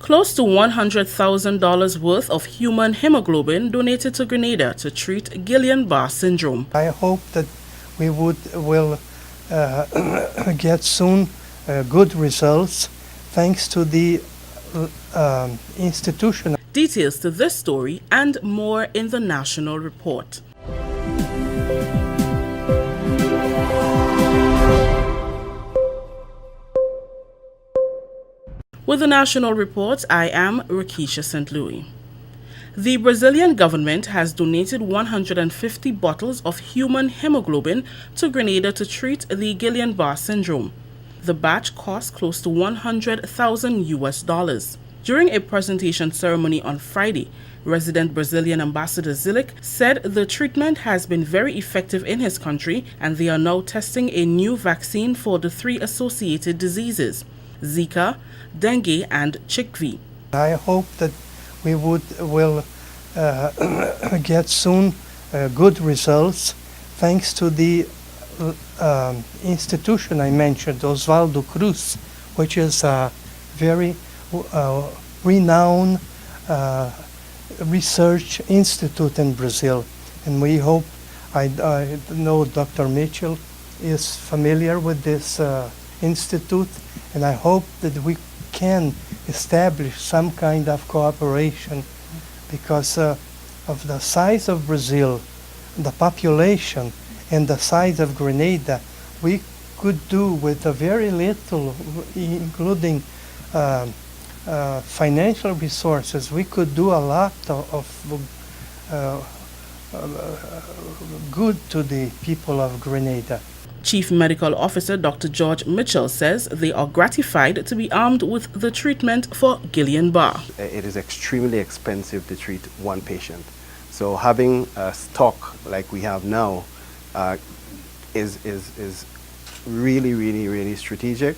Close to $100,000 worth of human hemoglobin donated to Grenada to treat Guillain-Barré syndrome. I hope that we will get soon good results thanks to the institution. Details to this story and more in the National Report. With the National Report, I am Rakisha St. Louis. The Brazilian government has donated 150 bottles of human hemoglobin to Grenada to treat the Guillain-Barré syndrome. The batch cost close to $100,000. During a presentation ceremony on Friday, resident Brazilian Ambassador Zilic said the treatment has been very effective in his country and they are now testing a new vaccine for the 3 associated diseases: Zika, dengue, and chikungunya. I hope that we will get soon good results thanks to the institution I mentioned, Oswaldo Cruz, which is a very renowned research institute in Brazil. And we hope, I know Dr. Mitchell is familiar with this institute, and I hope that we can establish some kind of cooperation because of the size of Brazil, the population, and the size of Grenada. We could do with a very little, including financial resources. We could do a lot of good to the people of Grenada. Chief Medical Officer Dr. George Mitchell says they are gratified to be armed with the treatment for Guillain-Barré. It is extremely expensive to treat one patient. So having a stock like we have now is really strategic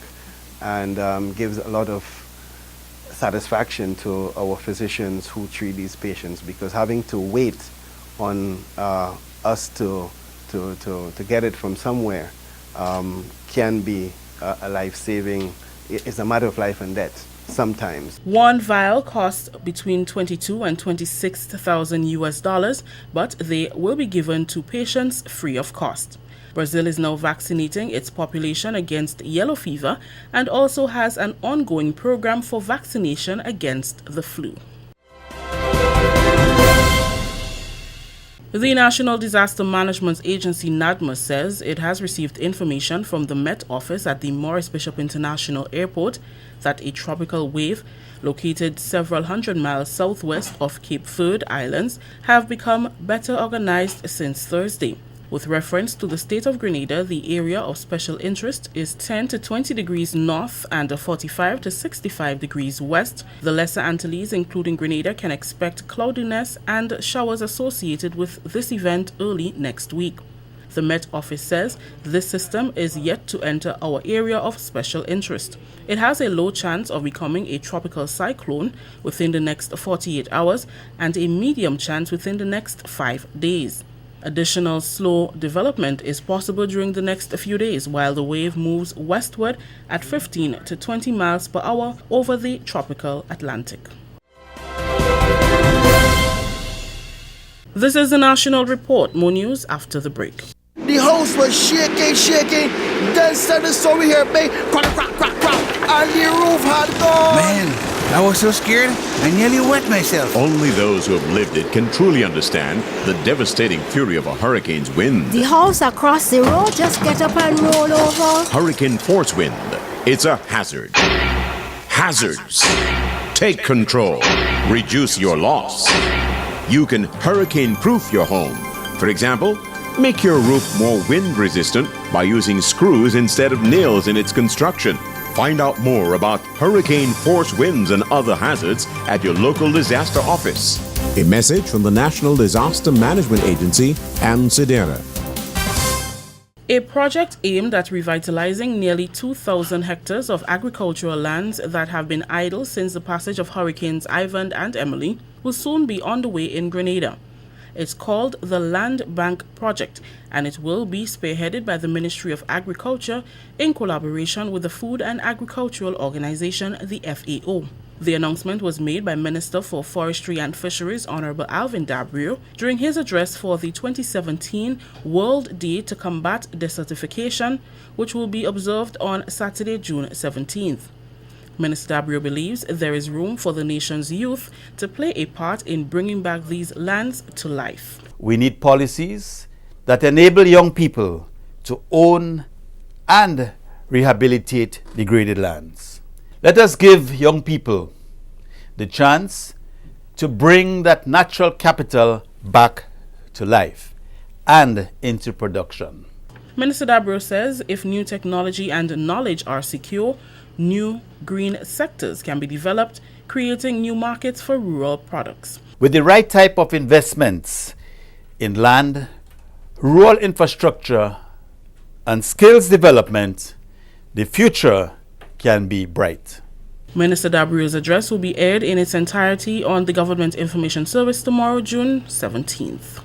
and gives a lot of satisfaction to our physicians who treat these patients, because having to wait on us to get it from somewhere can be a life-saving. It's a matter of life and death sometimes. One vial costs between $22,000 and $26,000, but they will be given to patients free of cost. Brazil is now vaccinating its population against yellow fever and also has an ongoing program for vaccination against the flu. The National Disaster Management Agency, NADMA, says it has received information from the Met Office at the Maurice Bishop International Airport that a tropical wave located several hundred miles southwest of Cape Verde Islands have become better organized since Thursday. With reference to the state of Grenada, the area of special interest is 10 to 20 degrees north and 45 to 65 degrees west. The Lesser Antilles, including Grenada, can expect cloudiness and showers associated with this event early next week. The Met Office says this system is yet to enter our area of special interest. It has a low chance of becoming a tropical cyclone within the next 48 hours and a medium chance within the next 5 days. Additional slow development is possible during the next few days while the wave moves westward at 15 to 20 miles per hour over the tropical Atlantic. This is the National Report. More news after the break. The house was shaking. Then said the story here, babe. Crack, and the roof had gone. Man, I was so scared, I nearly wet myself. Only those who have lived it can truly understand the devastating fury of a hurricane's wind. The house across the road just get up and roll over. Hurricane force wind. It's a hazard. Hazards. Take control. Reduce your loss. You can hurricane-proof your home. For example, make your roof more wind-resistant by using screws instead of nails in its construction. Find out more about hurricane force winds and other hazards at your local disaster office. A message from the National Disaster Management Agency and SEDERA. A project aimed at revitalizing nearly 2,000 hectares of agricultural lands that have been idle since the passage of Hurricanes Ivan and Emily will soon be on the way in Grenada. It's called the Land Bank Project, and it will be spearheaded by the Ministry of Agriculture in collaboration with the Food and Agricultural Organization, the FAO. The announcement was made by Minister for Forestry and Fisheries Honorable Alvin Dabrio during his address for the 2017 World Day to Combat Desertification, which will be observed on Saturday, June 17th. Minister Dabrio believes there is room for the nation's youth to play a part in bringing back these lands to life. We need policies that enable young people to own and rehabilitate degraded lands. Let us give young people the chance to bring that natural capital back to life and into production. Minister Dabrio says if new technology and knowledge are secure, new green sectors can be developed, creating new markets for rural products. With the right type of investments in land, rural infrastructure, and skills development, the future can be bright. Minister Dabrio's address will be aired in its entirety on the Government Information Service tomorrow, June 17th.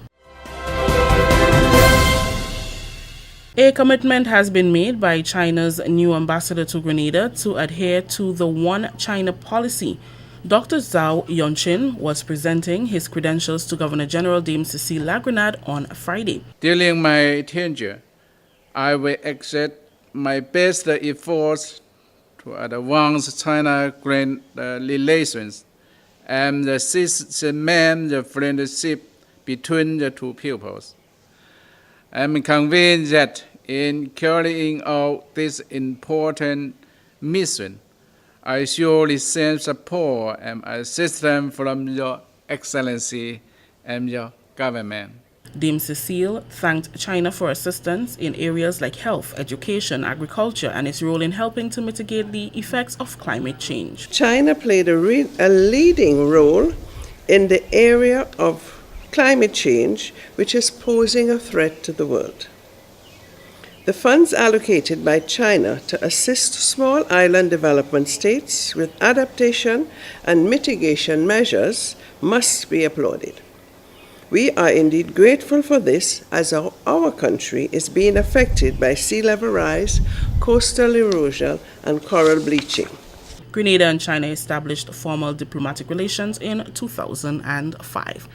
A commitment has been made by China's new ambassador to Grenada to adhere to the One China policy. Dr. Zhao Yunchin was presenting his credentials to Governor General Dame Cecile Lagrenade on Friday. During my tenure, I will exert my best efforts to advance China-Grenada relations and cement the friendship between the two peoples. I am convinced that in carrying out this important mission, I shall receive support and assistance from Your Excellency and your government. Dame Cecile thanked China for assistance in areas like health, education, agriculture, and its role in helping to mitigate the effects of climate change. China played a leading role in the area of climate change, which is posing a threat to the world. The funds allocated by China to assist small island development states with adaptation and mitigation measures must be applauded. We are indeed grateful for this, as our country is being affected by sea level rise, coastal erosion, and coral bleaching. Grenada and China established formal diplomatic relations in 2005.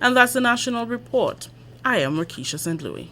And that's the National Report. I am Rakisha St. Louis.